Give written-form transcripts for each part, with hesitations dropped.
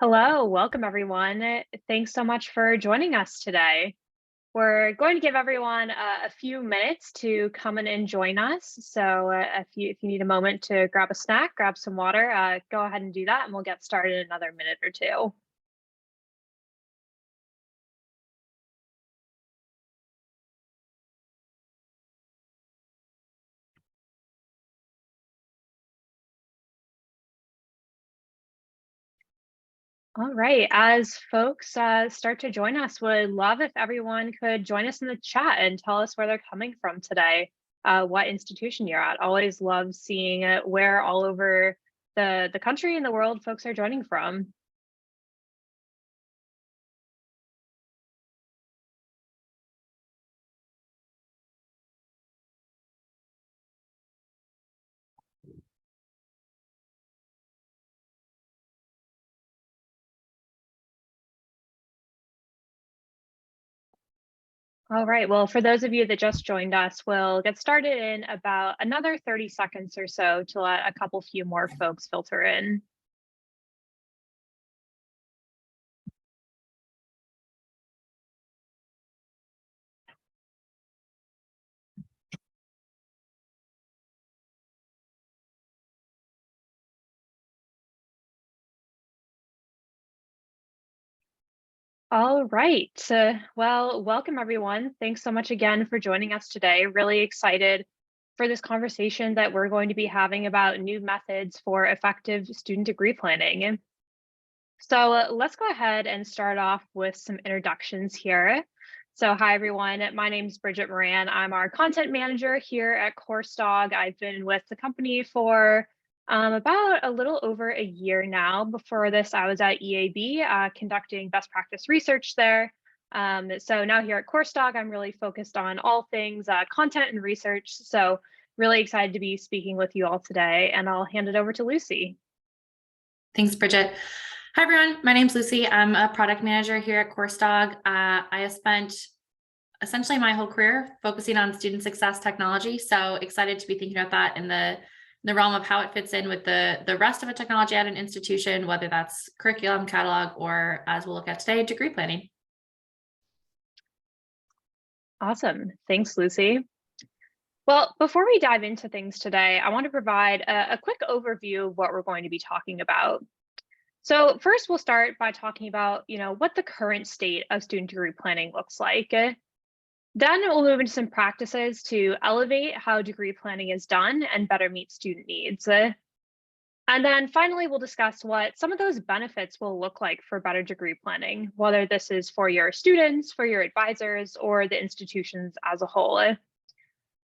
Hello, welcome everyone. Thanks so much for joining us today. We're going to give everyone a few minutes to come in and join us. So if you need a moment to grab a snack, grab some water, go ahead and do that, and we'll get started in another minute or two. All right, as folks start to join us, would love if everyone could join us in the chat and tell us where they're coming from today, what institution you're at. Always love seeing where all over the country and the world folks are joining from. All right, well, for those of you that just joined us, we'll get started in about another 30 seconds or so to let a few more folks filter in. All right, well, welcome everyone. Thanks so much again for joining us today. Really excited for this conversation that we're going to be having about new methods for effective student degree planning. So let's go ahead and start off with some introductions here. So hi, everyone. My name is Bridget Moran. I'm our content manager here at CourseDog. I've been with the company for about a little over a year now. Before this, I was at EAB conducting best practice research there. So now here at CourseDog, I'm really focused on all things content and research. So really excited to be speaking with you all today, and I'll hand it over to Lucy. Thanks, Bridget. Hi, everyone. My name's Lucy. I'm a product manager here at CourseDog. I have spent essentially my whole career focusing on student success technology. So excited to be thinking about that in the realm of how it fits in with the rest of a technology at an institution, whether that's curriculum, catalog, or as we'll look at today, degree planning. Awesome. Thanks, Lucy. Well, before we dive into things today, I want to provide a quick overview of what we're going to be talking about. So first, we'll start by talking about, what the current state of student degree planning looks like. Then we'll move into some practices to elevate how degree planning is done and better meet student needs. And then finally, we'll discuss what some of those benefits will look like for better degree planning, whether this is for your students, for your advisors, or the institutions as a whole.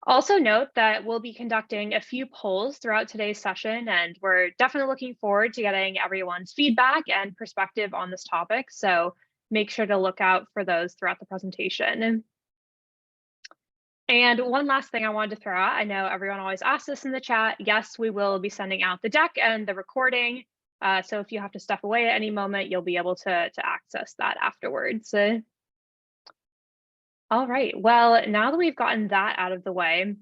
Also note that we'll be conducting a few polls throughout today's session, and we're definitely looking forward to getting everyone's feedback and perspective on this topic. So make sure to look out for those throughout the presentation. And one last thing I wanted to throw out, I know everyone always asks this in the chat. Yes, we will be sending out the deck and the recording. So if you have to step away at any moment, you'll be able to access that afterwards. All right, well, now that we've gotten that out of the way, I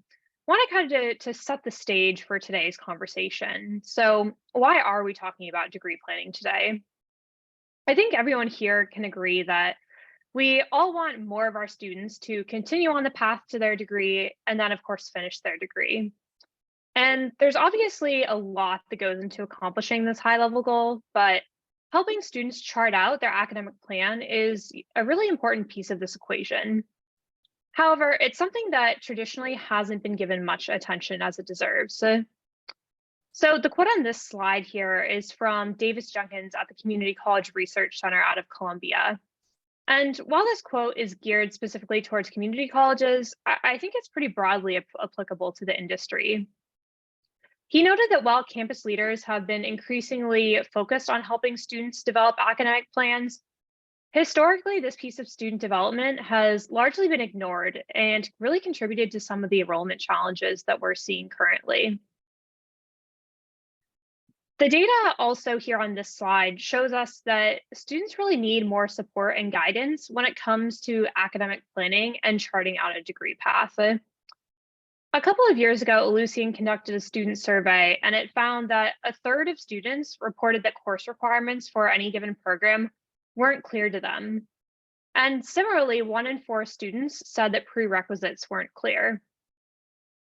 want to kind of to set the stage for today's conversation. So why are we talking about degree planning today? I think everyone here can agree that we all want more of our students to continue on the path to their degree and then, of course, finish their degree. And there's obviously a lot that goes into accomplishing this high-level goal, but helping students chart out their academic plan is a really important piece of this equation. However, it's something that traditionally hasn't been given much attention as it deserves. So the quote on this slide here is from Davis Jenkins at the Community College Research Center out of Columbia. And while this quote is geared specifically towards community colleges, I think it's pretty broadly applicable to the industry. He noted that while campus leaders have been increasingly focused on helping students develop academic plans, historically, this piece of student development has largely been ignored and really contributed to some of the enrollment challenges that we're seeing currently. The data also here on this slide shows us that students really need more support and guidance when it comes to academic planning and charting out a degree path. A couple of years ago, Lucian conducted a student survey, and it found that a third of students reported that course requirements for any given program weren't clear to them. And similarly, 1 in 4 students said that prerequisites weren't clear.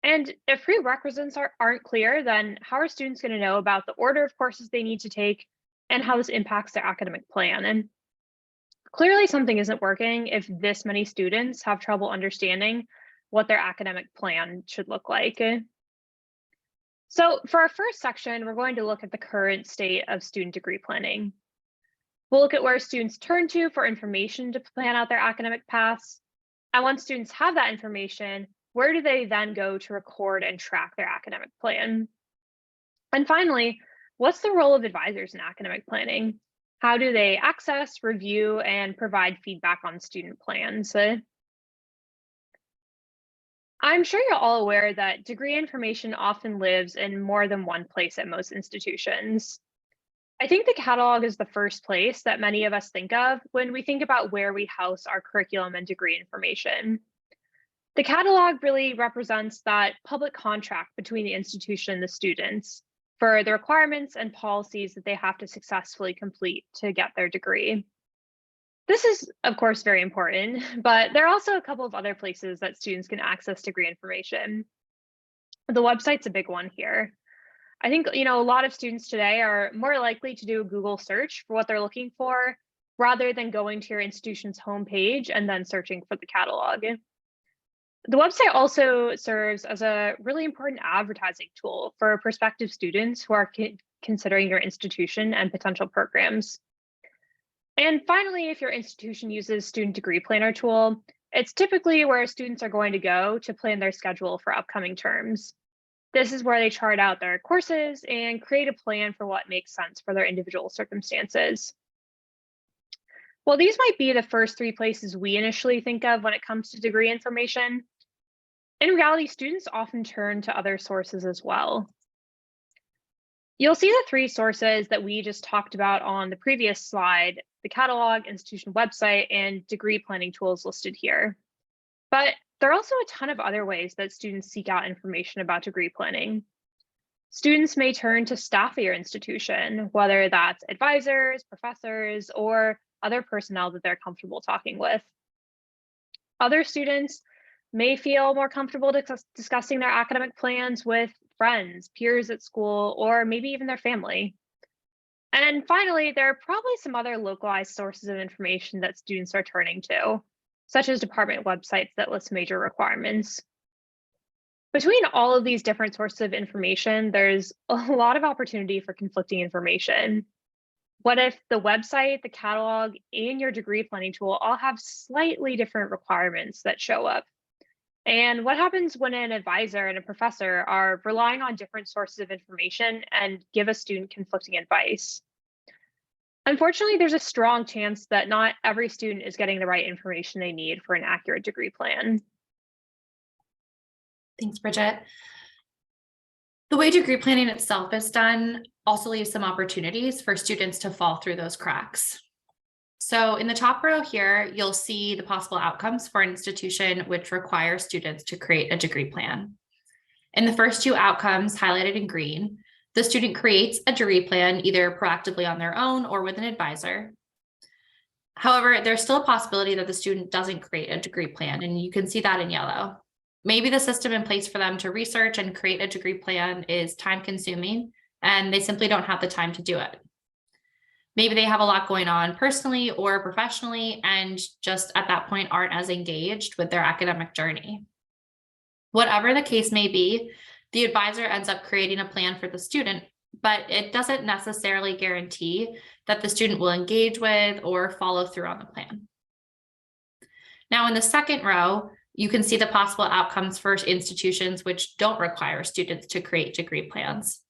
And if prerequisites aren't clear, then how are students going to know about the order of courses they need to take and how this impacts their academic plan? And clearly, something isn't working if this many students have trouble understanding what their academic plan should look like. So, for our first section, we're going to look at the current state of student degree planning. We'll look at where students turn to for information to plan out their academic paths. And once students have that information, where do they then go to record and track their academic plan? And finally, what's the role of advisors in academic planning? How do they access, review, and provide feedback on student plans? I'm sure you're all aware that degree information often lives in more than one place at most institutions. I think the catalog is the first place that many of us think of when we think about where we house our curriculum and degree information. The catalog really represents that public contract between the institution and the students for the requirements and policies that they have to successfully complete to get their degree. This is, of course, very important, but there are also a couple of other places that students can access degree information. The website's a big one here. I think, a lot of students today are more likely to do a Google search for what they're looking for rather than going to your institution's homepage and then searching for the catalog. The website also serves as a really important advertising tool for prospective students who are considering your institution and potential programs. And finally, if your institution uses Student Degree Planner tool, it's typically where students are going to go to plan their schedule for upcoming terms. This is where they chart out their courses and create a plan for what makes sense for their individual circumstances. Well, these might be the first 3 places we initially think of when it comes to degree information. In reality, students often turn to other sources as well. You'll see the 3 sources that we just talked about on the previous slide: the catalog, institution website, and degree planning tools listed here. But there are also a ton of other ways that students seek out information about degree planning. Students may turn to staff at your institution, whether that's advisors, professors, or other personnel that they're comfortable talking with. Other students may feel more comfortable discussing their academic plans with friends, peers at school, or maybe even their family. And finally, there are probably some other localized sources of information that students are turning to, such as department websites that list major requirements. Between all of these different sources of information, there's a lot of opportunity for conflicting information. What if the website, the catalog, and your degree planning tool all have slightly different requirements that show up? And what happens when an advisor and a professor are relying on different sources of information and give a student conflicting advice? Unfortunately, there's a strong chance that not every student is getting the right information they need for an accurate degree plan. Thanks, Bridget. The way degree planning itself is done also leaves some opportunities for students to fall through those cracks. So in the top row here, you'll see the possible outcomes for an institution which requires students to create a degree plan. In the first 2 outcomes highlighted in green, the student creates a degree plan either proactively on their own or with an advisor. However, there's still a possibility that the student doesn't create a degree plan, and you can see that in yellow. Maybe the system in place for them to research and create a degree plan is time consuming, and they simply don't have the time to do it. Maybe they have a lot going on personally or professionally and just at that point aren't as engaged with their academic journey. Whatever the case may be, the advisor ends up creating a plan for the student, but it doesn't necessarily guarantee that the student will engage with or follow through on the plan. Now, in the second row, you can see the possible outcomes for institutions which don't require students to create degree plans.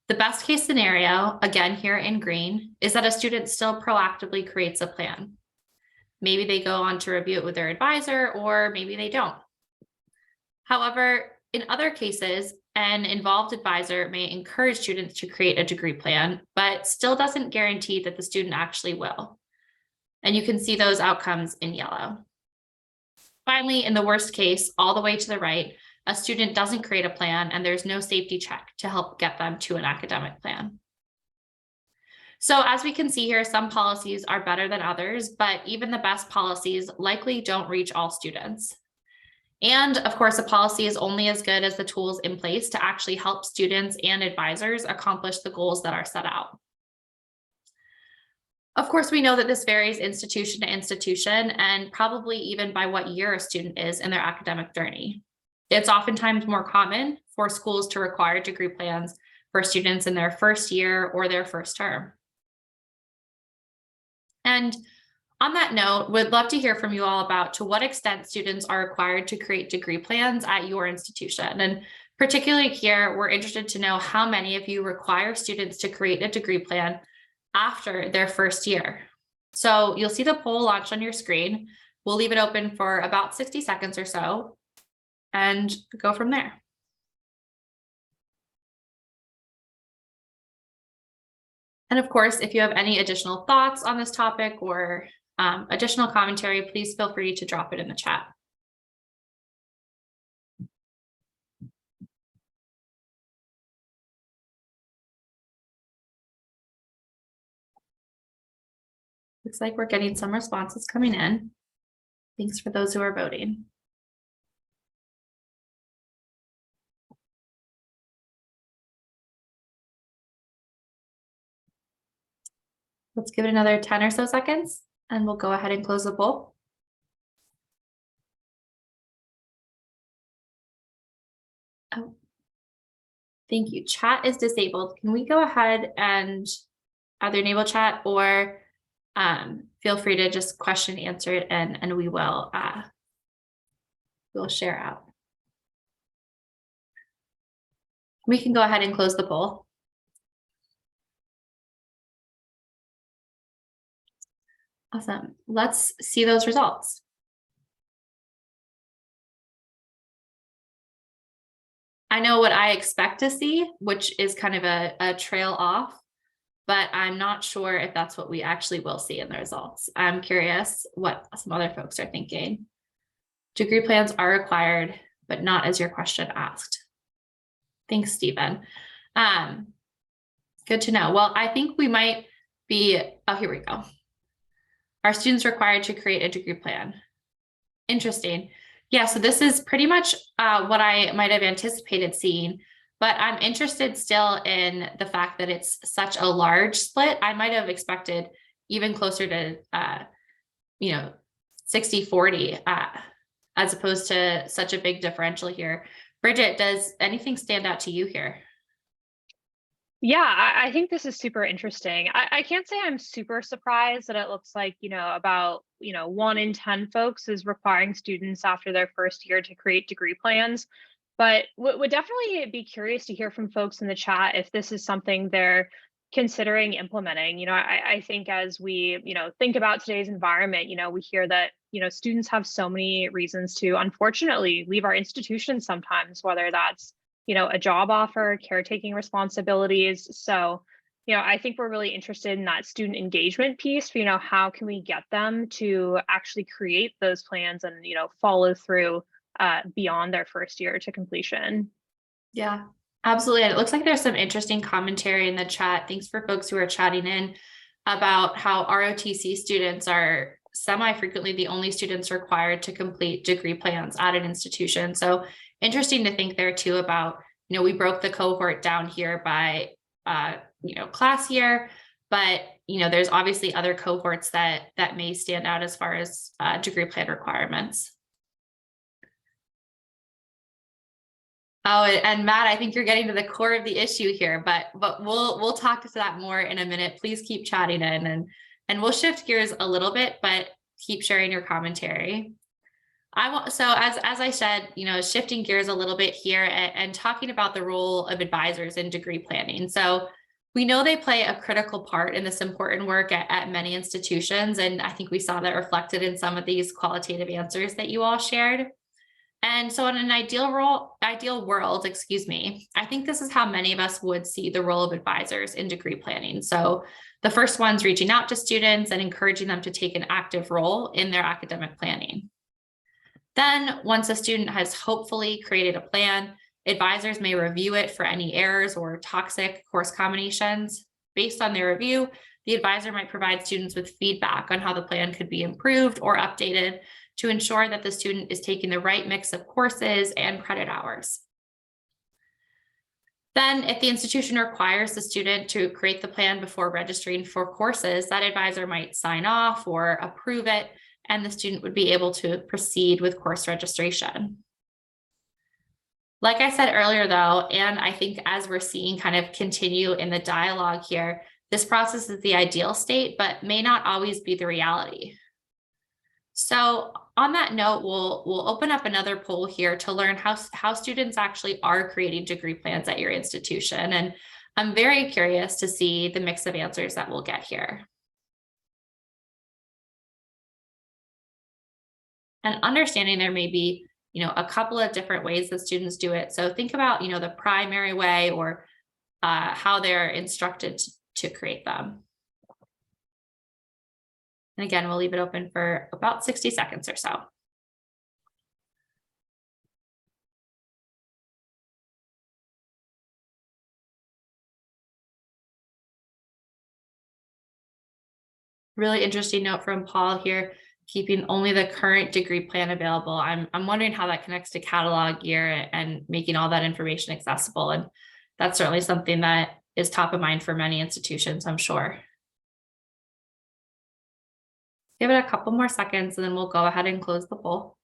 The best case scenario, again here in green, is that a student still proactively creates a plan. Maybe they go on to review it with their advisor, or maybe they don't. However, in other cases, an involved advisor may encourage students to create a degree plan, but still doesn't guarantee that the student actually will. And you can see those outcomes in yellow. Finally, in the worst case, all the way to the right, a student doesn't create a plan and there's no safety check to help get them to an academic plan. So as we can see here, some policies are better than others, but even the best policies likely don't reach all students. And of course, a policy is only as good as the tools in place to actually help students and advisors accomplish the goals that are set out. Of course, we know that this varies institution to institution and probably even by what year a student is in their academic journey. It's oftentimes more common for schools to require degree plans for students in their first year or their first term. And on that note, we'd love to hear from you all about to what extent students are required to create degree plans at your institution. And particularly here, we're interested to know how many of you require students to create a degree plan after their first year. So you'll see the poll launch on your screen. We'll leave it open for about 60 seconds or so and go from there. And of course, if you have any additional thoughts on this topic or additional commentary, please feel free to drop it in the chat. Looks like we're getting some responses coming in. Thanks for those who are voting. Let's give it another 10 or so seconds and we'll go ahead and close the poll. Oh, thank you. Chat is disabled. Can we go ahead and either enable chat or feel free to just question answer it and we will we'll share out. We can go ahead and close the poll. Awesome. Let's see those results. I know what I expect to see, which is kind of a trail off, but I'm not sure if that's what we actually will see in the results. I'm curious what some other folks are thinking. Degree plans are required, but not as your question asked. Thanks, Stephen. Good to know. Well, I think we might be, oh, here we go. Are students required to create a degree plan? Interesting. Yeah, so this is pretty much what I might have anticipated seeing, but I'm interested still in the fact that it's such a large split. I might have expected even closer to, 60-40 as opposed to such a big differential here. Bridget, does anything stand out to you here? Yeah, I think this is super interesting. I can't say I'm super surprised that it looks like, about, 1 in 10 folks is requiring students after their first year to create degree plans. But would definitely be curious to hear from folks in the chat if this is something they're considering implementing. I think as we, think about today's environment, we hear that, students have so many reasons to unfortunately leave our institutions sometimes, whether that's a job offer, caretaking responsibilities. So, I think we're really interested in that student engagement piece. How can we get them to actually create those plans and, follow through beyond their first year to completion? Yeah, absolutely. And it looks like there's some interesting commentary in the chat. Thanks for folks who are chatting in about how ROTC students are semi-frequently the only students required to complete degree plans at an institution. So interesting to think there too about, we broke the cohort down here by, class year, but, there's obviously other cohorts that may stand out as far as degree plan requirements. Oh, and Matt, I think you're getting to the core of the issue here, but we'll talk to that more in a minute. Please keep chatting in and we'll shift gears a little bit, but keep sharing your commentary. So as I said, shifting gears a little bit here and talking about the role of advisors in degree planning. So we know they play a critical part in this important work at many institutions. And I think we saw that reflected in some of these qualitative answers that you all shared. And so in an ideal world, I think this is how many of us would see the role of advisors in degree planning. So the first one's reaching out to students and encouraging them to take an active role in their academic planning. Then once a student has hopefully created a plan, advisors may review it for any errors or toxic course combinations. Based on their review, the advisor might provide students with feedback on how the plan could be improved or updated to ensure that the student is taking the right mix of courses and credit hours. Then, if the institution requires the student to create the plan before registering for courses, that advisor might sign off or approve it, and the student would be able to proceed with course registration. Like I said earlier, though, and I think as we're seeing kind of continue in the dialogue here, this process is the ideal state, but may not always be the reality. So on that note, we'll open up another poll here to learn how students actually are creating degree plans at your institution. And I'm very curious to see the mix of answers that we'll get here. And understanding there may be, a couple of different ways that students do it. So think about, the primary way or how they're instructed to create them. And again, we'll leave it open for about 60 seconds or so. Really interesting note from Paul here, keeping only the current degree plan available. I'm wondering how that connects to catalog year and making all that information accessible. And that's certainly something that is top of mind for many institutions, I'm sure. Give it a couple more seconds and then we'll go ahead and close the poll.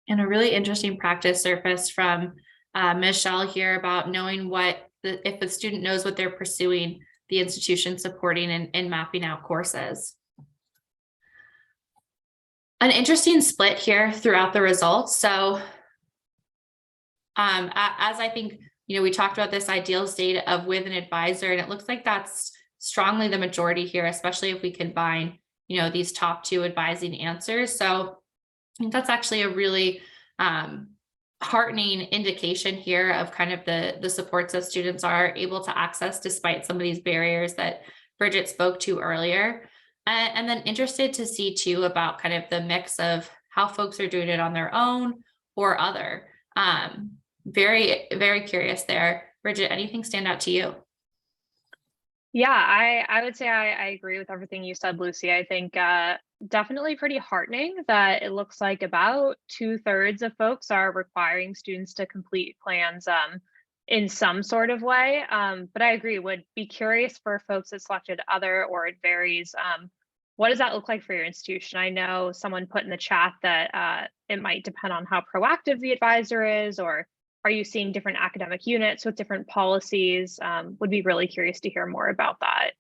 And a really interesting practice surfaced from Michelle here about knowing if the student knows what they're pursuing, the institution supporting and mapping out courses. An interesting split here throughout the results. So as I think, we talked about this ideal state of with an advisor, and it looks like that's strongly the majority here, especially if we combine, these top two advising answers. So I think that's actually a really heartening indication here of kind of the supports that students are able to access despite some of these barriers that Bridget spoke to earlier. And then interested to see too about kind of the mix of how folks are doing it on their own or other. Very, very curious there. Bridget, anything stand out to you? Yeah, I would say I agree with everything you said, Lucy. I think definitely pretty heartening that it looks like about 2/3 of folks are requiring students to complete plans in some sort of way. But I agree, would be curious for folks that selected other or it varies. What does that look like for your institution? I know someone put in the chat that it might depend on how proactive the advisor is, or are you seeing different academic units with different policies? Would be really curious to hear more about that.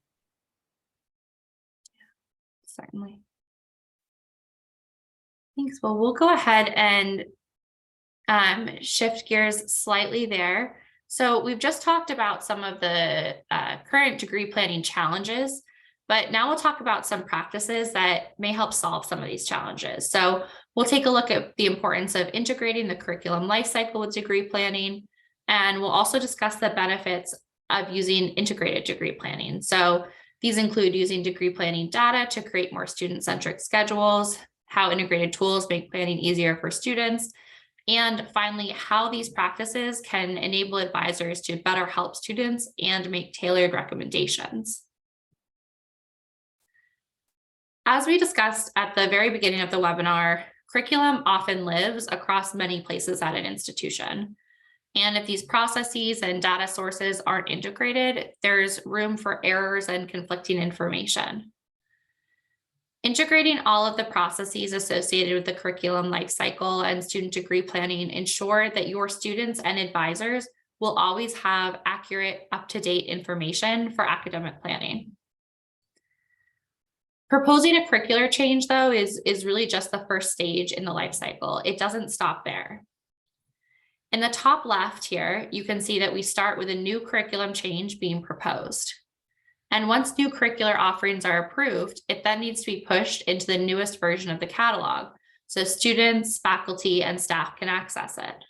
Certainly. Thanks. Well, we'll go ahead and shift gears slightly there. So we've just talked about some of the current degree planning challenges, but now we'll talk about some practices that may help solve some of these challenges. So we'll take a look at the importance of integrating the curriculum lifecycle with degree planning, and we'll also discuss the benefits of using integrated degree planning. So these include using degree planning data to create more student-centric schedules, how integrated tools make planning easier for students, and finally, how these practices can enable advisors to better help students and make tailored recommendations. As we discussed at the very beginning of the webinar, curriculum often lives across many places at an institution. And if these processes and data sources aren't integrated, there's room for errors and conflicting information. Integrating all of the processes associated with the curriculum lifecycle and student degree planning ensure that your students and advisors will always have accurate, up-to-date information for academic planning. Proposing a curricular change, though, is really just the first stage in the life cycle. It doesn't stop there. In the top left here, you can see that we start with a new curriculum change being proposed. And once new curricular offerings are approved, it then needs to be pushed into the newest version of the catalog, so students, faculty, and staff can access it.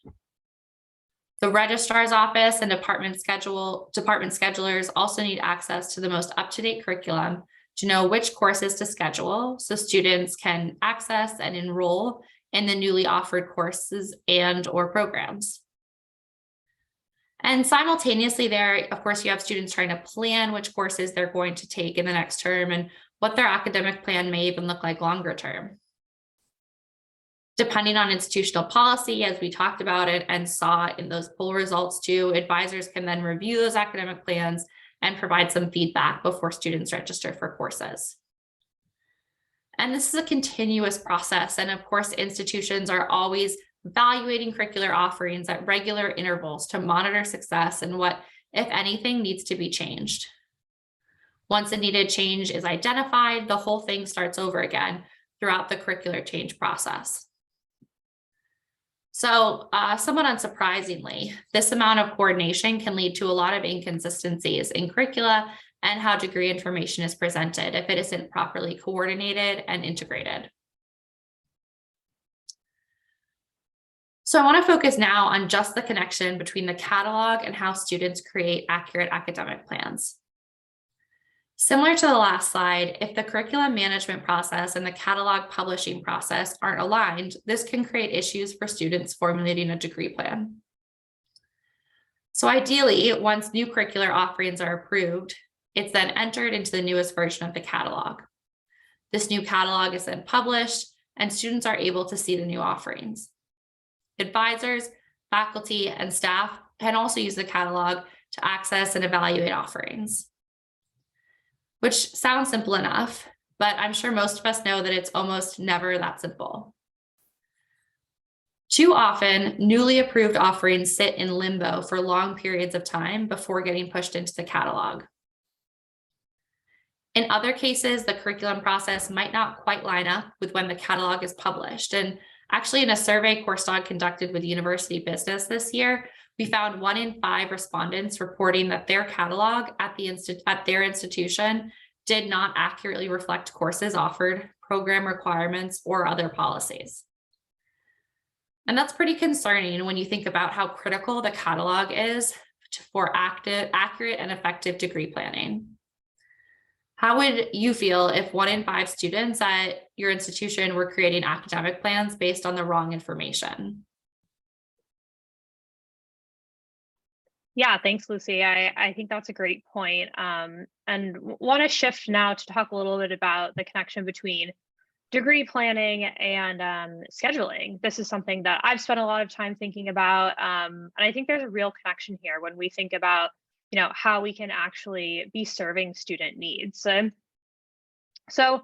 The registrar's office and department schedulers also need access to the most up-to-date curriculum to know which courses to schedule, so students can access and enroll in the newly offered courses and/or programs. And simultaneously there, of course, you have students trying to plan which courses they're going to take in the next term and what their academic plan may even look like longer term. Depending on institutional policy, as we talked about it and saw in those poll results too, advisors can then review those academic plans and provide some feedback before students register for courses. And this is a continuous process. And of course, institutions are always evaluating curricular offerings at regular intervals to monitor success and what, if anything, needs to be changed. Once a needed change is identified, the whole thing starts over again throughout the curricular change process. So somewhat unsurprisingly, this amount of coordination can lead to a lot of inconsistencies in curricula and how degree information is presented if it isn't properly coordinated and integrated. So I want to focus now on just the connection between the catalog and how students create accurate academic plans. Similar to the last slide, if the curriculum management process and the catalog publishing process aren't aligned, this can create issues for students formulating a degree plan. So ideally, once new curricular offerings are approved, it's then entered into the newest version of the catalog. This new catalog is then published and students are able to see the new offerings. Advisors, faculty, and staff can also use the catalog to access and evaluate offerings, which sounds simple enough, but I'm sure most of us know that it's almost never that simple. Too often, newly approved offerings sit in limbo for long periods of time before getting pushed into the catalog. In other cases, the curriculum process might not quite line up with when the catalog is published. And actually, in a survey CourseDog conducted with University Business this year, we found 1 in 5 respondents reporting that their catalog at their institution did not accurately reflect courses offered, program requirements, or other policies. And that's pretty concerning when you think about how critical the catalog is for accurate and effective degree planning. How would you feel if 1 in 5 students at your institution were creating academic plans based on the wrong information? Yeah, thanks, Lucy. I think that's a great point. And want to shift now to talk a little bit about the connection between degree planning and scheduling. This is something that I've spent a lot of time thinking about. And I think there's a real connection here when we think about, how we can actually be serving student needs. So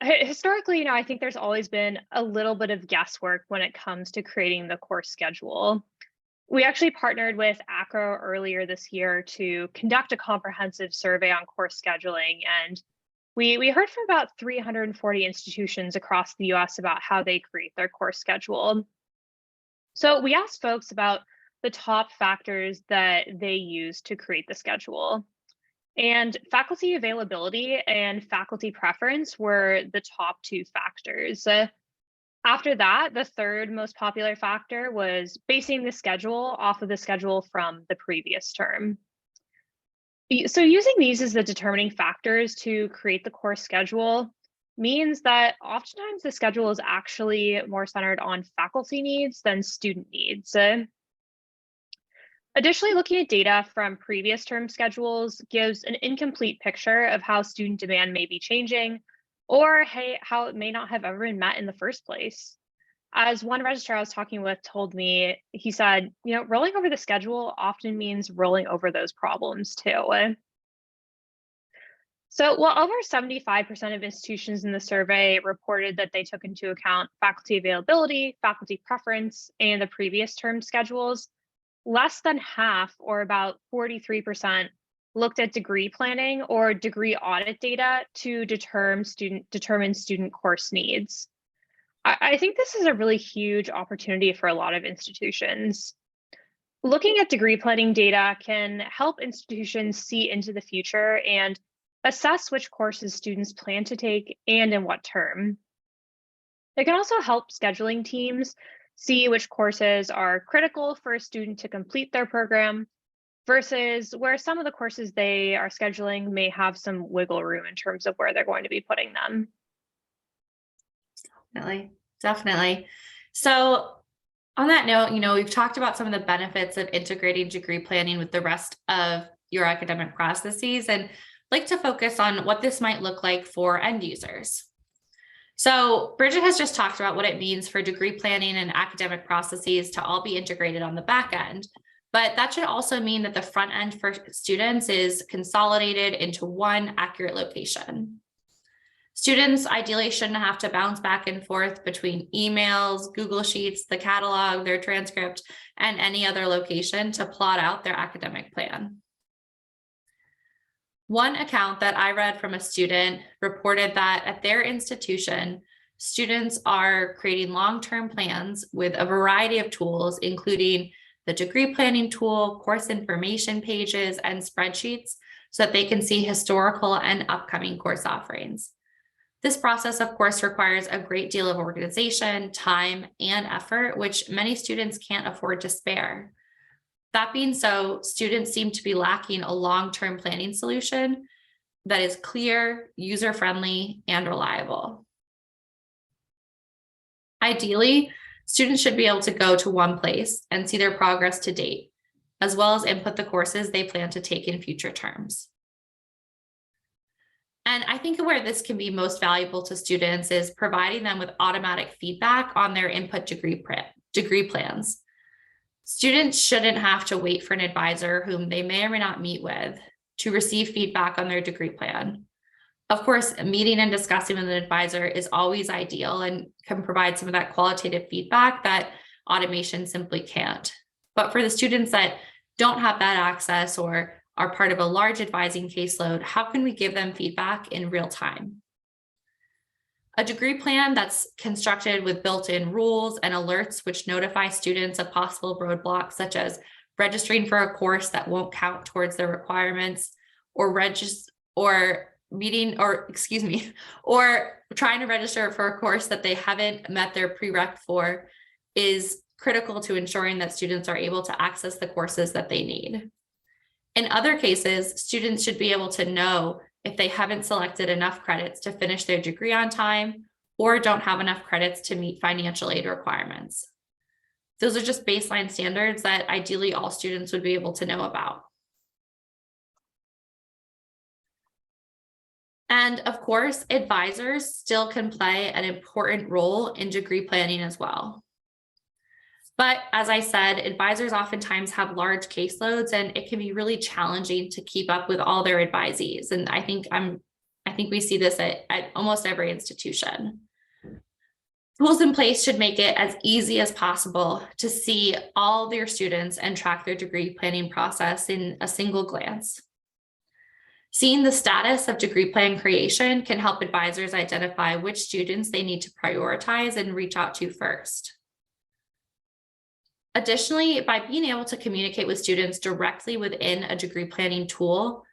historically, I think there's always been a little bit of guesswork when it comes to creating the course schedule. We actually partnered with ACRO earlier this year to conduct a comprehensive survey on course scheduling. And we heard from about 340 institutions across the US about how they create their course schedule. So we asked folks about the top factors that they use to create the schedule. And faculty availability and faculty preference were the top 2 factors. After that, the third most popular factor was basing the schedule off of the schedule from the previous term. So using these as the determining factors to create the course schedule means that oftentimes the schedule is actually more centered on faculty needs than student needs. Additionally, looking at data from previous term schedules gives an incomplete picture of how student demand may be changing, or how it may not have ever been met in the first place. As one registrar I was talking with told me, he said, rolling over the schedule often means rolling over those problems too. So while over 75% of institutions in the survey reported that they took into account faculty availability, faculty preference, and the previous term schedules, less than half, or about 43%, looked at degree planning or degree audit data to determine student course needs. I think this is a really huge opportunity for a lot of institutions. Looking at degree planning data can help institutions see into the future and assess which courses students plan to take and in what term. It can also help scheduling teams see which courses are critical for a student to complete their program versus where some of the courses they are scheduling may have some wiggle room in terms of where they're going to be putting them. Definitely. So on that note, we've talked about some of the benefits of integrating degree planning with the rest of your academic processes, and I'd like to focus on what this might look like for end users. So Bridget has just talked about what it means for degree planning and academic processes to all be integrated on the back end. But that should also mean that the front end for students is consolidated into one accurate location. Students ideally shouldn't have to bounce back and forth between emails, Google Sheets, the catalog, their transcript, and any other location to plot out their academic plan. One account that I read from a student reported that at their institution, students are creating long-term plans with a variety of tools, including the degree planning tool, course information pages, and spreadsheets, so that they can see historical and upcoming course offerings. This process, of course, requires a great deal of organization, time, and effort, which many students can't afford to spare. That being so, students seem to be lacking a long-term planning solution that is clear, user-friendly, and reliable. Ideally, students should be able to go to one place and see their progress to date, as well as input the courses they plan to take in future terms. And I think where this can be most valuable to students is providing them with automatic feedback on their input degree plans. Students shouldn't have to wait for an advisor whom they may or may not meet with to receive feedback on their degree plan. Of course, meeting and discussing with an advisor is always ideal and can provide some of that qualitative feedback that automation simply can't. But for the students that don't have that access or are part of a large advising caseload, how can we give them feedback in real time? A degree plan that's constructed with built-in rules and alerts which notify students of possible roadblocks, such as registering for a course that won't count towards their requirements, or trying to register for a course that they haven't met their prereq for, is critical to ensuring that students are able to access the courses that they need. In other cases, students should be able to know if they haven't selected enough credits to finish their degree on time or don't have enough credits to meet financial aid requirements. Those are just baseline standards that ideally all students would be able to know about. And of course, advisors still can play an important role in degree planning as well. But as I said, advisors oftentimes have large caseloads, and it can be really challenging to keep up with all their advisees. And I think we see this at almost every institution. Tools in place should make it as easy as possible to see all their students and track their degree planning process in a single glance. Seeing the status of degree plan creation can help advisors identify which students they need to prioritize and reach out to first. Additionally, by being able to communicate with students directly within a degree planning tool,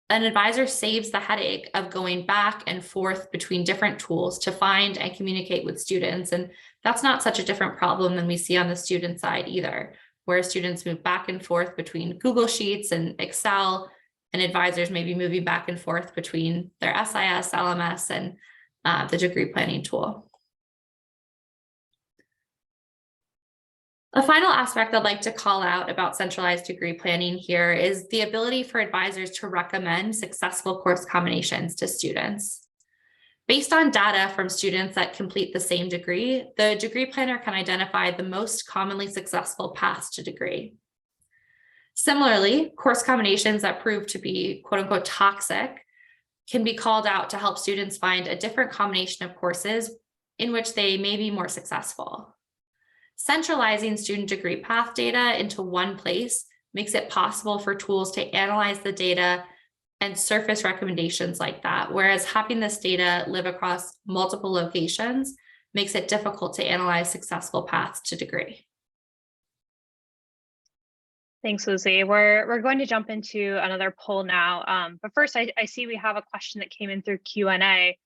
an advisor saves the headache of going back and forth between different tools to find and communicate with students. And that's not such a different problem than we see on the student side either, where students move back and forth between Google Sheets and Excel, and advisors may be moving back and forth between their SIS, LMS, and the degree planning tool. A final aspect I'd like to call out about centralized degree planning here is the ability for advisors to recommend successful course combinations to students. Based on data from students that complete the same degree, the degree planner can identify the most commonly successful paths to degree. Similarly, course combinations that prove to be quote unquote toxic can be called out to help students find a different combination of courses in which they may be more successful. Centralizing student degree path data into one place makes it possible for tools to analyze the data and surface recommendations like that, whereas having this data live across multiple locations makes it difficult to analyze successful paths to degree. Thanks, Lucy. We're going to jump into another poll now. But first, I see we have a question that came in through Q&A.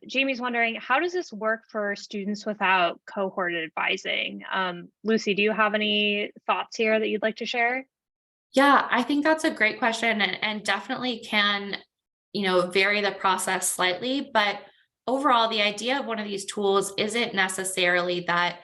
Jamie's wondering, how does this work for students without cohort advising? Lucy, do you have any thoughts here that you'd like to share? Yeah, I think that's a great question and definitely can, vary the process slightly. But overall, the idea of one of these tools isn't necessarily that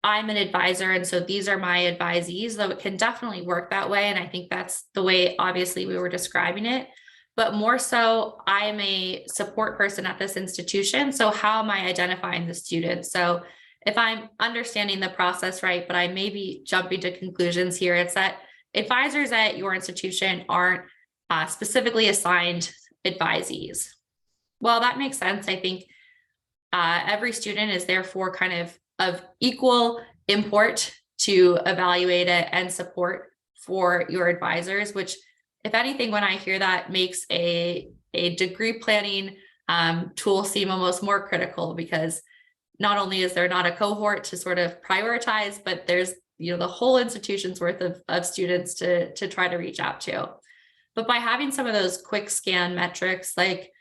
I'm an advisor and so these are my advisees, though it can definitely work that way. And I think that's the way, obviously, we were describing it. But more so, I'm a support person at this institution. So how am I identifying the students? So if I'm understanding the process right, but I may be jumping to conclusions here, it's that advisors at your institution aren't specifically assigned advisees. Well, that makes sense. I think every student is therefore kind of equal import to evaluate it and support for your advisors, which, if anything, when I hear that, makes a degree planning tool seem almost more critical, because not only is there not a cohort to sort of prioritize, but there's the whole institution's worth of students to try to reach out to. But by having some of those quick scan metrics, like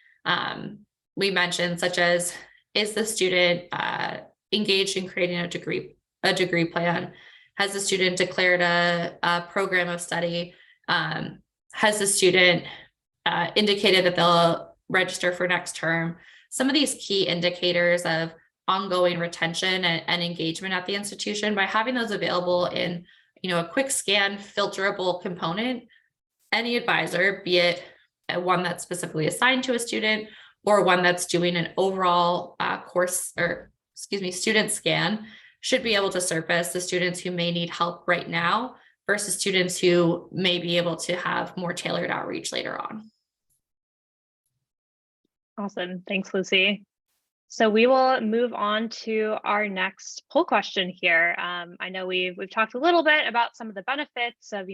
we mentioned, such as, is the student engaged in creating a degree plan? Has the student declared a program of study? Has the student indicated that they'll register for next term? Some of these key indicators of ongoing retention and engagement at the institution, by having those available in a quick scan filterable component, any advisor, be it one that's specifically assigned to a student or one that's doing an overall student scan, should be able to surface the students who may need help right now versus students who may be able to have more tailored outreach later on. Awesome. Thanks, Lucy. So we will move on to our next poll question here. I know we've talked a little bit about some of the benefits of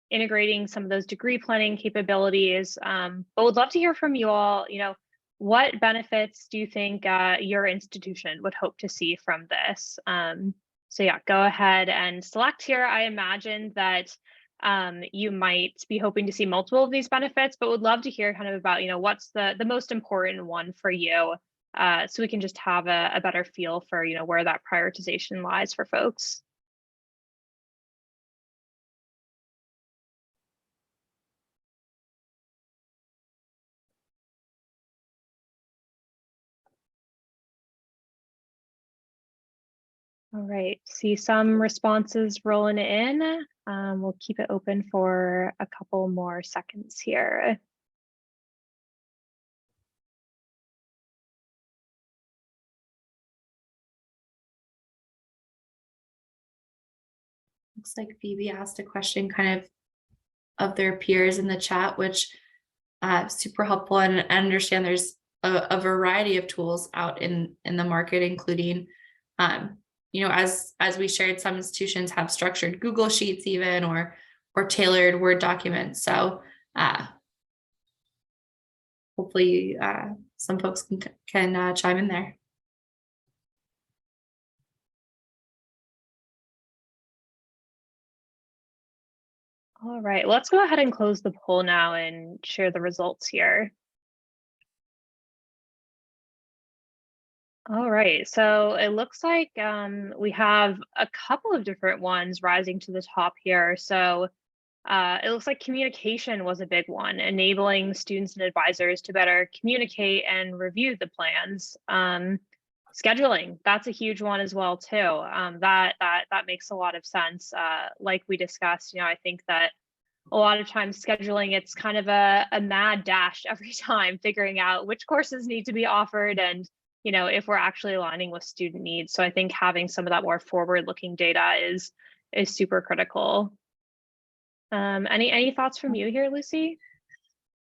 integrating some of those degree planning capabilities, but would love to hear from you all. What benefits do you think your institution would hope to see from this? So yeah, go ahead and select here. I imagine that you might be hoping to see multiple of these benefits, but would love to hear kind of about what's the most important one for you. So we can just have a better feel for where that prioritization lies for folks. All right, see some responses rolling in. We'll keep it open for a couple more seconds here. Looks like Phoebe asked a question kind of their peers in the chat, which super helpful, and I understand there's a variety of tools out in the market, including as we shared, some institutions have structured Google Sheets even or tailored Word documents. So hopefully some folks can chime in there. All right, let's go ahead and close the poll now and share the results here. All right, so it looks like we have a couple of different ones rising to the top here. So it looks like communication was a big one, enabling students and advisors to better communicate and review the plans. Scheduling, that's a huge one as well too. That makes a lot of sense. Like we discussed, I think that a lot of times scheduling, it's kind of a mad dash every time, figuring out which courses need to be offered and if we're actually aligning with student needs. So I think having some of that more forward-looking data is super critical. Any thoughts from you here, Lucy?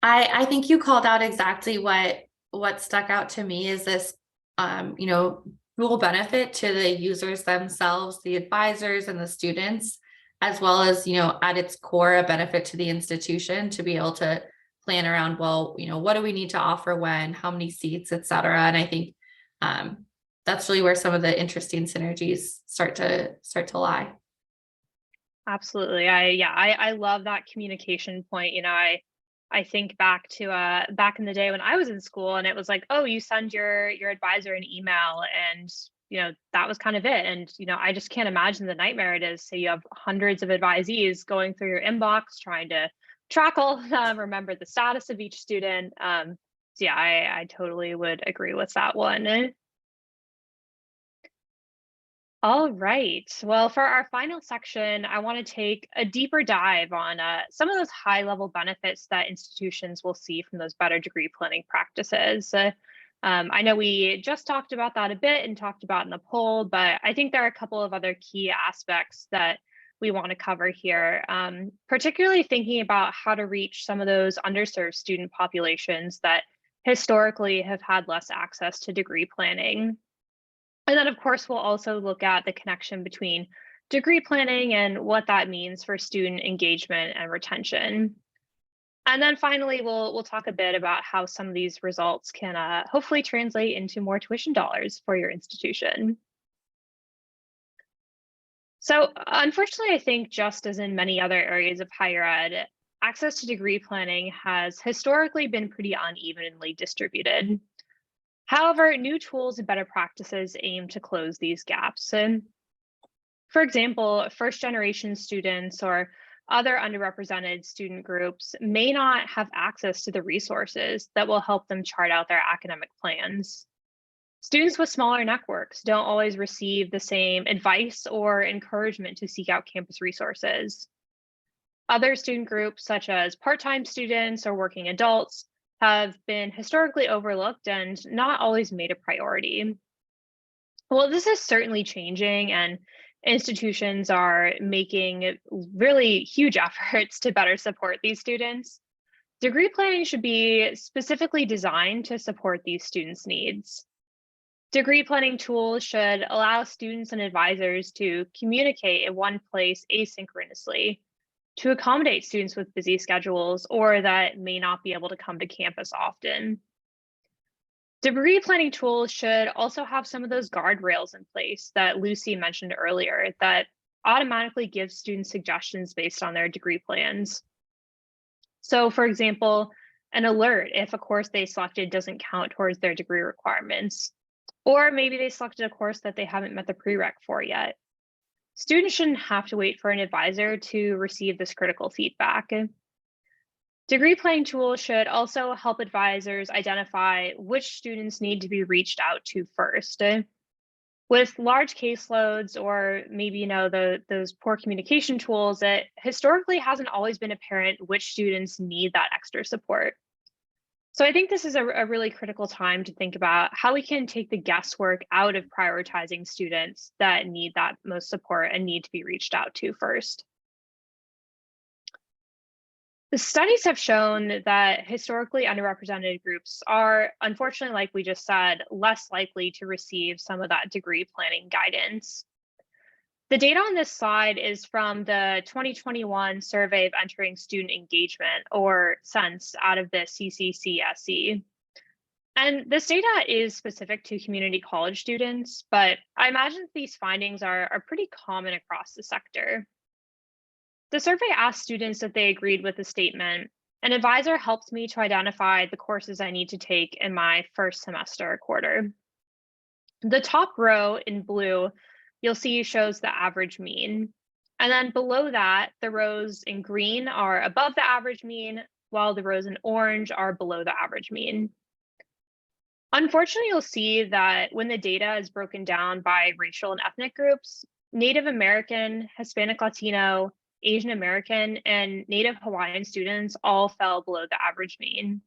I think you called out exactly what stuck out to me is this dual benefit to the users themselves, the advisors and the students, as well as at its core a benefit to the institution to be able to plan around, well, what do we need to offer when, how many seats, et cetera. And I think that's really where some of the interesting synergies start to lie. Absolutely. I love that communication point. I think back to back in the day when I was in school and it was like, oh, you send your advisor an email and that was kind of it. And I just can't imagine the nightmare it is. So you have hundreds of advisees going through your inbox trying to track all of them, remember the status of each student. So yeah, I totally would agree with that one. All right. Well, for our final section, I want to take a deeper dive on some of those high level benefits that institutions will see from those better degree planning practices. I know we just talked about that a bit and talked about in the poll, but I think there are a couple of other key aspects that we want to cover here, particularly thinking about how to reach some of those underserved student populations that historically have had less access to degree planning. And then, of course, we'll also look at the connection between degree planning and what that means for student engagement and retention. And then finally, we'll talk a bit about how some of these results can hopefully translate into more tuition dollars for your institution. So unfortunately, I think just as in many other areas of higher ed, access to degree planning has historically been pretty unevenly distributed. However, new tools and better practices aim to close these gaps. And for example, first generation students or other underrepresented student groups may not have access to the resources that will help them chart out their academic plans. Students with smaller networks don't always receive the same advice or encouragement to seek out campus resources. Other student groups, such as part-time students or working adults, have been historically overlooked and not always made a priority. Well, this is certainly changing, and institutions are making really huge efforts to better support these students. Degree planning should be specifically designed to support these students' needs. Degree planning tools should allow students and advisors to communicate in one place asynchronously to accommodate students with busy schedules or that may not be able to come to campus often. Degree planning tools should also have some of those guardrails in place that Lucy mentioned earlier that automatically give students suggestions based on their degree plans. So for example, an alert if a course they selected doesn't count towards their degree requirements, or maybe they selected a course that they haven't met the prereq for yet. Students shouldn't have to wait for an advisor to receive this critical feedback. Degree planning tools should also help advisors identify which students need to be reached out to first. With large caseloads or maybe those poor communication tools, it historically hasn't always been apparent which students need that extra support. So I think this is a really critical time to think about how we can take the guesswork out of prioritizing students that need that most support and need to be reached out to first. The studies have shown that historically underrepresented groups are, unfortunately, like we just said, less likely to receive some of that degree planning guidance. The data on this slide is from the 2021 Survey of Entering Student Engagement, or SENSE, out of the CCCSE. And this data is specific to community college students, but I imagine these findings are pretty common across the sector. The survey asked students if they agreed with the statement. An advisor helped me to identify the courses I need to take in my first semester quarter. The top row in blue, you'll see shows the average mean. And then below that, the rows in green are above the average mean, while the rows in orange are below the average mean. Unfortunately, you'll see that when the data is broken down by racial and ethnic groups, Native American, Hispanic Latino, Asian American, and Native Hawaiian students all fell below the average mean.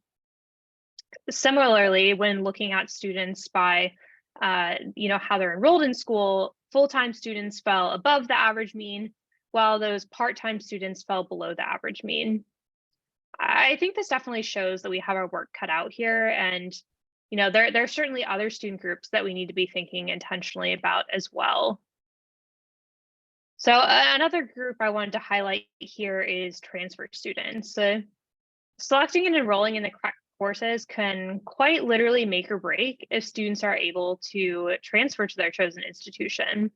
Similarly, when looking at students by how they're enrolled in school, full-time students fell above the average mean, while those part-time students fell below the average mean. I think this definitely shows that we have our work cut out here, and there are certainly other student groups that we need to be thinking intentionally about as well. So another group I wanted to highlight here is transfer students. Selecting and enrolling in the correct courses can quite literally make or break if students are able to transfer to their chosen institution.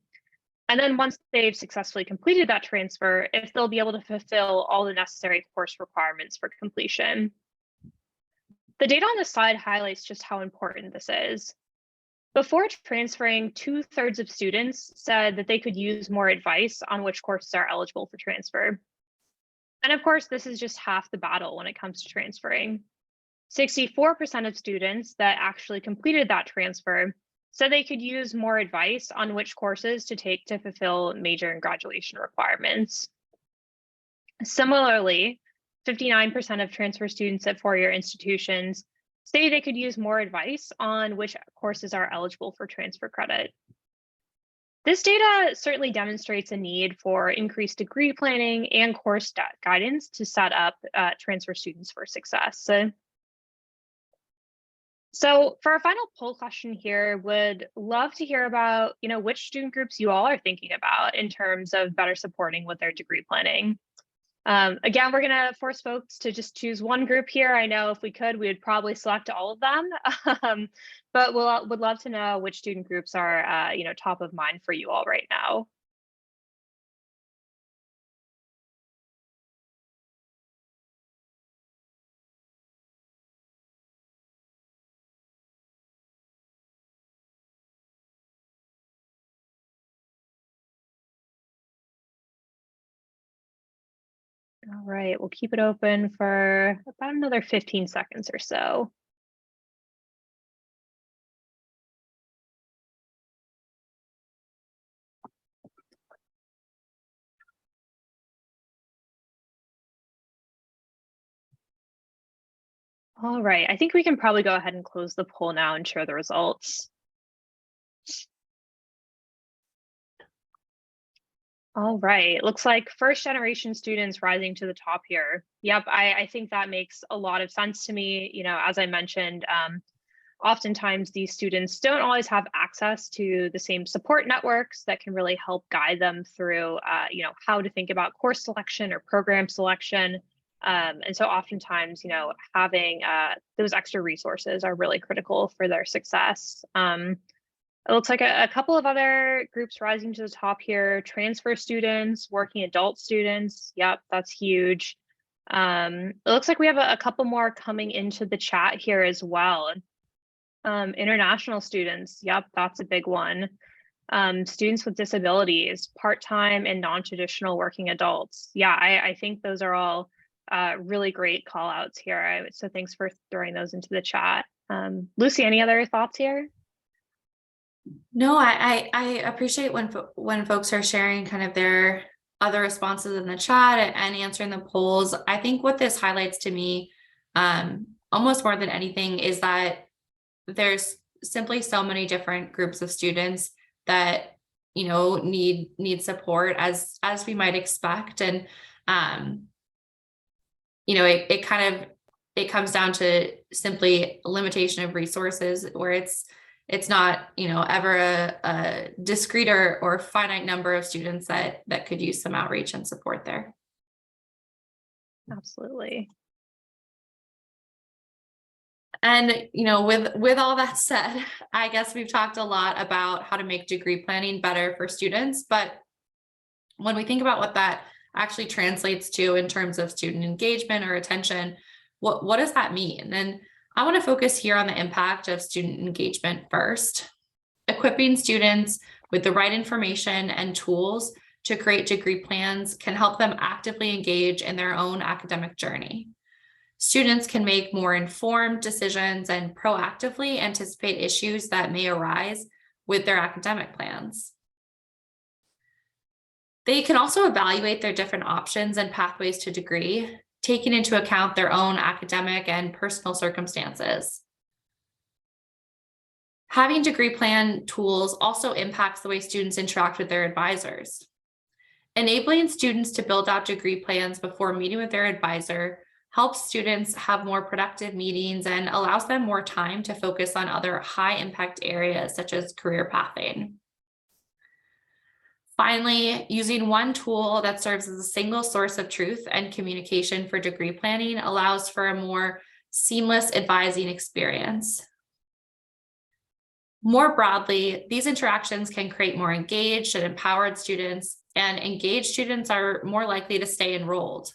And then once they've successfully completed that transfer, if they'll be able to fulfill all the necessary course requirements for completion. The data on the slide highlights just how important this is. Before transferring, 2/3 of students said that they could use more advice on which courses are eligible for transfer. And of course, this is just half the battle when it comes to transferring. 64% of students that actually completed that transfer said they could use more advice on which courses to take to fulfill major and graduation requirements. Similarly, 59% of transfer students at four-year institutions say they could use more advice on which courses are eligible for transfer credit. This data certainly demonstrates a need for increased degree planning and course guidance to set up transfer students for success. So for our final poll question here, would love to hear about, which student groups you all are thinking about in terms of better supporting with their degree planning. Again, we're going to force folks to just choose one group here. I know if we could, we would probably select all of them, but would love to know which student groups are, top of mind for you all right now. All right, we'll keep it open for about another 15 seconds or so. All right, I think we can probably go ahead and close the poll now and share the results. All right, looks like first generation students rising to the top here. Yep, I think that makes a lot of sense to me. As I mentioned, oftentimes these students don't always have access to the same support networks that can really help guide them through, how to think about course selection or program selection. And so oftentimes, having those extra resources are really critical for their success. It looks like a couple of other groups rising to the top here: transfer students, working adult students. Yep, that's huge. It looks like we have a couple more coming into the chat here as well. International students. Yep, that's a big one. Students with disabilities, part-time and non-traditional working adults. Yeah, I think those are all really great call outs here. So thanks for throwing those into the chat. Lucy, any other thoughts here? No, I appreciate when folks are sharing kind of their other responses in the chat and answering the polls. I think what this highlights to me, almost more than anything, is that there's simply so many different groups of students that need support as we might expect, and it comes down to simply limitation of resources, where it's not, ever a discrete or finite number of students that could use some outreach and support there. Absolutely. And, with all that said, I guess we've talked a lot about how to make degree planning better for students, but when we think about what that actually translates to in terms of student engagement or attention, what does that mean? And I want to focus here on the impact of student engagement first. Equipping students with the right information and tools to create degree plans can help them actively engage in their own academic journey. Students can make more informed decisions and proactively anticipate issues that may arise with their academic plans. They can also evaluate their different options and pathways to degree, taking into account their own academic and personal circumstances. Having degree plan tools also impacts the way students interact with their advisors. Enabling students to build out degree plans before meeting with their advisor helps students have more productive meetings and allows them more time to focus on other high impact areas such as career pathing. Finally, using one tool that serves as a single source of truth and communication for degree planning allows for a more seamless advising experience. More broadly, these interactions can create more engaged and empowered students, and engaged students are more likely to stay enrolled.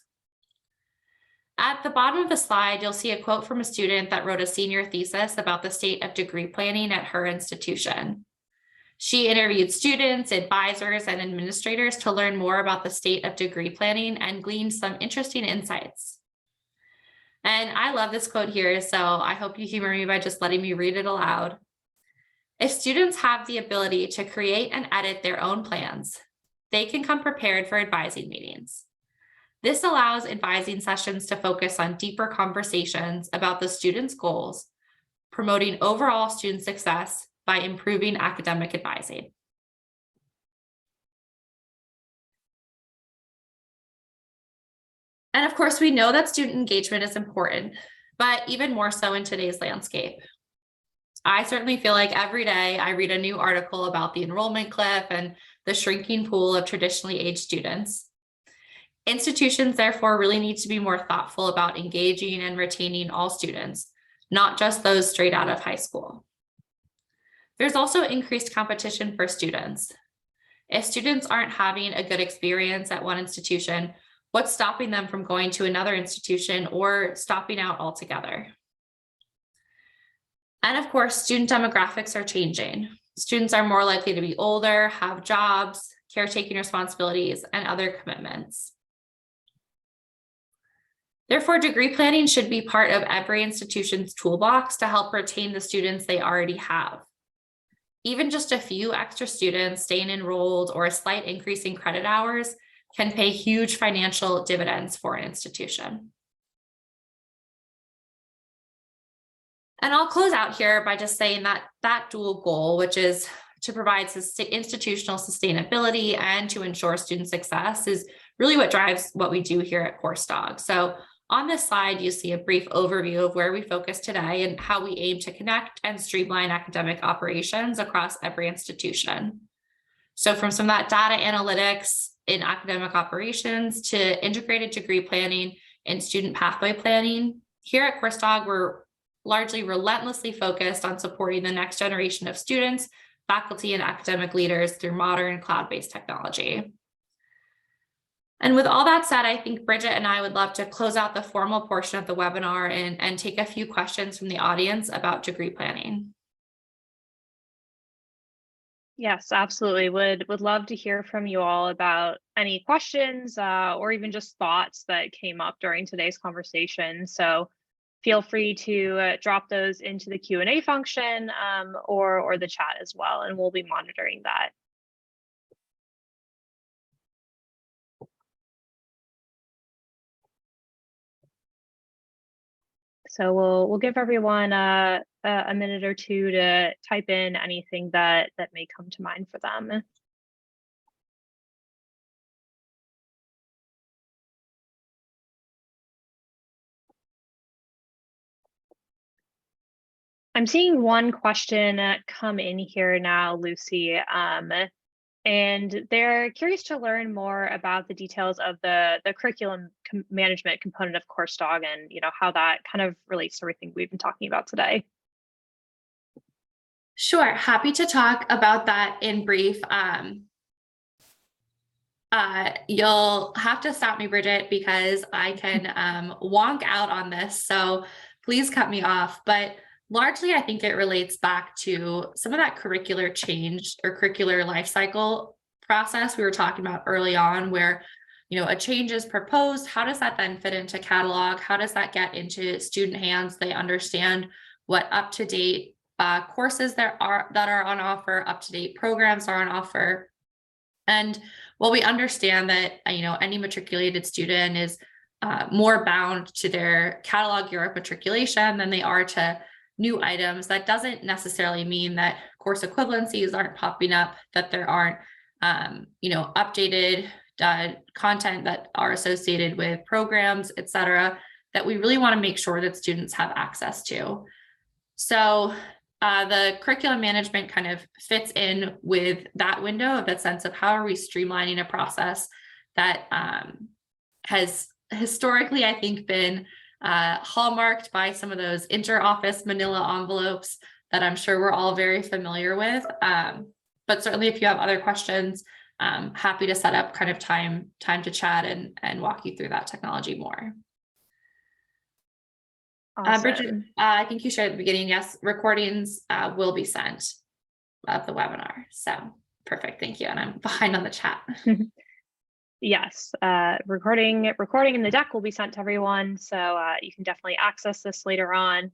At the bottom of the slide, you'll see a quote from a student that wrote a senior thesis about the state of degree planning at her institution. She interviewed students, advisors, and administrators to learn more about the state of degree planning and gleaned some interesting insights. And I love this quote here, so I hope you humor me by just letting me read it aloud. If students have the ability to create and edit their own plans, they can come prepared for advising meetings. This allows advising sessions to focus on deeper conversations about the student's goals, promoting overall student success by improving academic advising. And of course, we know that student engagement is important, but even more so in today's landscape. I certainly feel like every day I read a new article about the enrollment cliff and the shrinking pool of traditionally aged students. Institutions, therefore, really need to be more thoughtful about engaging and retaining all students, not just those straight out of high school. There's also increased competition for students. If students aren't having a good experience at one institution, what's stopping them from going to another institution or stopping out altogether? And of course, student demographics are changing. Students are more likely to be older, have jobs, caretaking responsibilities, and other commitments. Therefore, degree planning should be part of every institution's toolbox to help retain the students they already have. Even just a few extra students staying enrolled or a slight increase in credit hours can pay huge financial dividends for an institution. And I'll close out here by just saying that that dual goal, which is to provide institutional sustainability and to ensure student success, is really what drives what we do here at CourseDog. So on this slide, you see a brief overview of where we focus today and how we aim to connect and streamline academic operations across every institution. So from some of that data analytics in academic operations to integrated degree planning and student pathway planning, here at CourseDog, we're largely relentlessly focused on supporting the next generation of students, faculty, and academic leaders through modern cloud-based technology. And with all that said, I think Bridget and I would love to close out the formal portion of the webinar and take a few questions from the audience about degree planning. Yes, absolutely. Would love to hear from you all about any questions or even just thoughts that came up during today's conversation. So feel free to drop those into the Q&A function or the chat as well, and we'll be monitoring that. So we'll give everyone a minute or two to type in anything that may come to mind for them. I'm seeing one question come in here now, Lucy, and they're curious to learn more about the details of the curriculum management component of CourseDog and how that kind of relates to everything we've been talking about today. Sure, happy to talk about that in brief. You'll have to stop me, Bridget, because I can wonk out on this, so please cut me off. But largely, I think it relates back to some of that curricular change or curricular life cycle process we were talking about early on, where a change is proposed. How does that then fit into catalog? How does that get into student hands? They understand what up-to-date courses that are on offer, up-to-date programs are on offer. And while we understand that any matriculated student is more bound to their catalog year of matriculation than they are to new items, that doesn't necessarily mean that course equivalencies aren't popping up, that there aren't updated content that are associated with programs, et cetera, that we really want to make sure that students have access to. So the curriculum management kind of fits in with that window of that sense of how are we streamlining a process that has historically, I think, been hallmarked by some of those inter-office manila envelopes that I'm sure we're all very familiar with. But certainly if you have other questions, happy to set up kind of time to chat and walk you through that technology more. Bridget, Awesome. I think you shared at the beginning, yes, recordings will be sent of the webinar. So perfect, thank you. And I'm behind on the chat. Yes, recording in the deck will be sent to everyone, so you can definitely access this later on.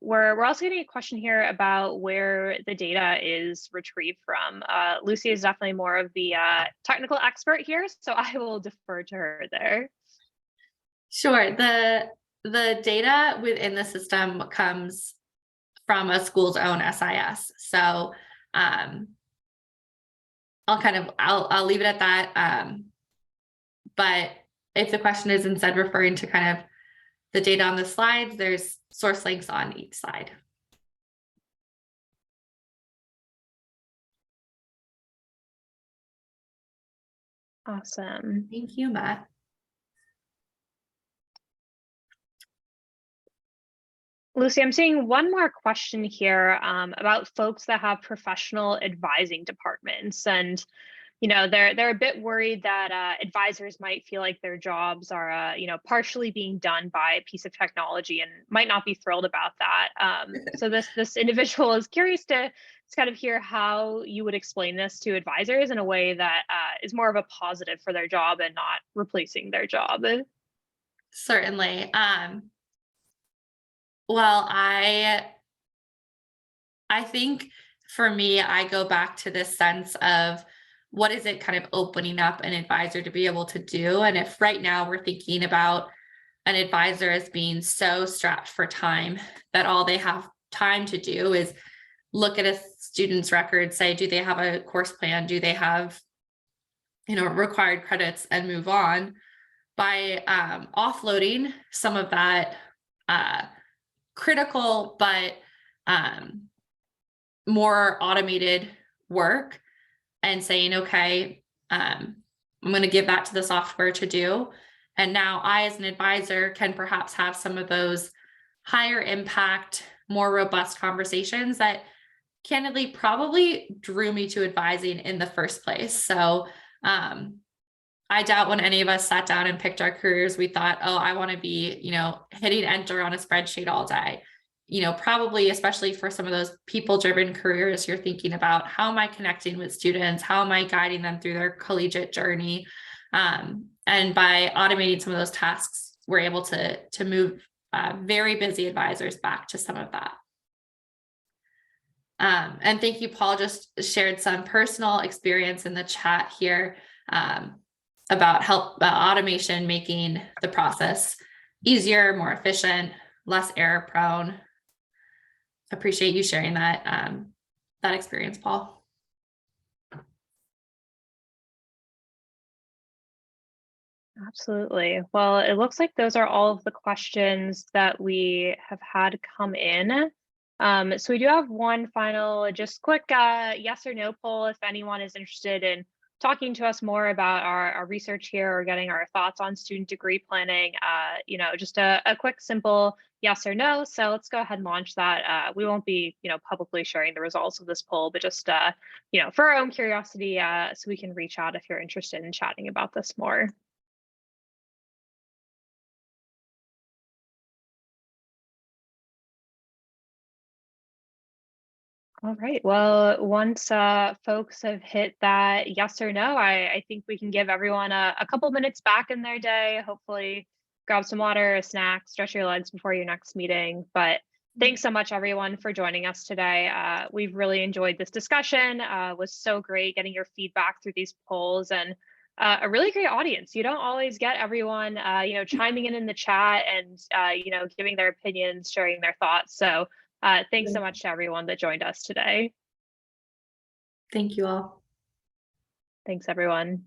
We're also getting a question here about where the data is retrieved from. Lucy is definitely more of the technical expert here, so I will defer to her there. Sure. The data within the system comes from a school's own SIS. So I'll leave it at that. But if the question is instead referring to kind of the data on the slides, there's source links on each slide. Awesome. Thank you, Matt. Lucy, I'm seeing one more question here about folks that have professional advising departments, and they're a bit worried that advisors might feel like their jobs are partially being done by a piece of technology and might not be thrilled about that. So this individual is curious to kind of hear how you would explain this to advisors in a way that is more of a positive for their job and not replacing their job. Certainly. Well, I think for me, I go back to this sense of what is it kind of opening up an advisor to be able to do? And if right now we're thinking about an advisor as being so strapped for time that all they have time to do is look at a student's record, say, do they have a course plan? Do they have, required credits, and move on? By offloading some of that critical but more automated work and saying, okay, I'm going to give that to the software to do. And now I, as an advisor, can perhaps have some of those higher impact, more robust conversations that candidly probably drew me to advising in the first place. So I doubt when any of us sat down and picked our careers, we thought, oh, I want to be, hitting enter on a spreadsheet all day. Probably, especially for some of those people-driven careers, you're thinking about how am I connecting with students? How am I guiding them through their collegiate journey? And by automating some of those tasks, we're able to move very busy advisors back to some of that. And thank you, Paul, just shared some personal experience in the chat here. About automation making the process easier, more efficient, less error prone. Appreciate you sharing that experience, Paul. Absolutely. Well, it looks like those are all of the questions that we have had come in. So we do have one final, just quick yes or no poll if anyone is interested in talking to us more about our research here or getting our thoughts on student degree planning. Just a quick, simple yes or no. So let's go ahead and launch that. We won't be, publicly sharing the results of this poll, but just, for our own curiosity, so we can reach out if you're interested in chatting about this more. All right. Well, once folks have hit that yes or no, I think we can give everyone a couple minutes back in their day. Hopefully, grab some water, a snack, stretch your legs before your next meeting. But thanks so much, everyone, for joining us today. We've really enjoyed this discussion. It was so great getting your feedback through these polls and a really great audience. You don't always get everyone, chiming in the chat and, giving their opinions, sharing their thoughts. So thanks so much to everyone that joined us today. Thank you all. Thanks, everyone.